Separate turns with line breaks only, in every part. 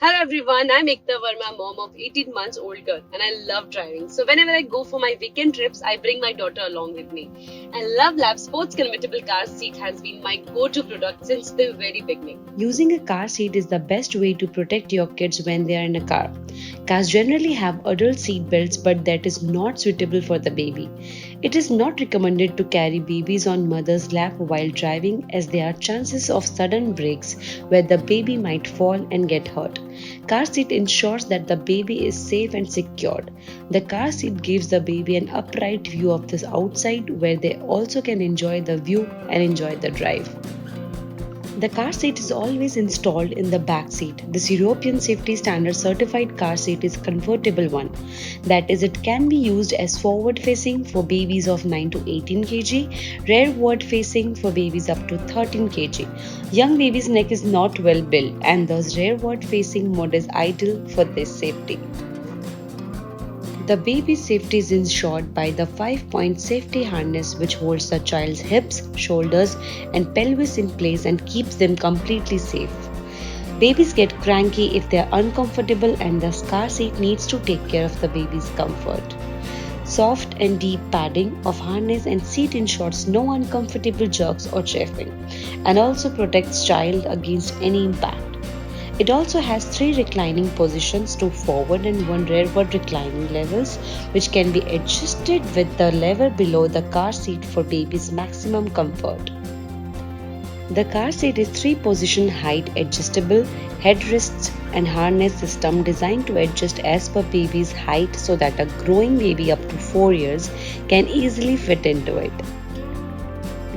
Hello everyone, I'm Ekta Verma, mom of 18 months old girl, and I love driving. So whenever I go for my weekend trips, I bring my daughter along with me. And Luvlap Sports Convertible Car Seat has been my go-to product since the very beginning.
Using a car seat is the best way to protect your kids when they are in a car. Cars generally have adult seat belts, but that is not suitable for the baby. It is not recommended to carry babies on mother's lap while driving, as there are chances of sudden breaks where the baby might fall and get hurt. Car seat ensures that the baby is safe and secured. The car seat gives the baby an upright view of the outside, where they also can enjoy the view and enjoy the drive. The car seat is always installed in the back seat. This European Safety Standard certified car seat is a convertible one. That is, it can be used as forward facing for babies of 9 to 18 kg, rearward facing for babies up to 13 kg. Young baby's neck is not well built, and thus rearward facing mode is ideal for this safety. The baby's safety is ensured by the 5-point safety harness, which holds the child's hips, shoulders, and pelvis in place and keeps them completely safe. Babies get cranky if they are uncomfortable, and the car seat needs to take care of the baby's comfort. Soft and deep padding of harness and seat ensures no uncomfortable jerks or chafing, and also protects child against any impact. It also has 3 reclining positions, 2 forward and 1 rearward reclining levels, which can be adjusted with the lever below the car seat for baby's maximum comfort. The car seat is 3-position height adjustable, headrests and harness system designed to adjust as per baby's height so that a growing baby up to 4 years can easily fit into it.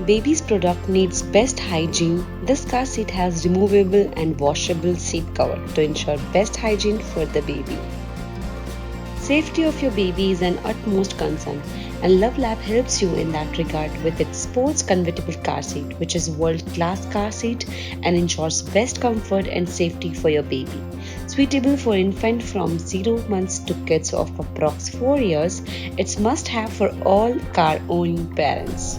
Baby's product needs best hygiene. This car seat has removable and washable seat cover to ensure best hygiene for the baby. Safety of your baby is an utmost concern, and Luvlap helps you in that regard with its sports convertible car seat, which is world-class car seat and ensures best comfort and safety for your baby. Suitable for infant from 0 months to kids of approx 4 years, it's must have for all car owning parents.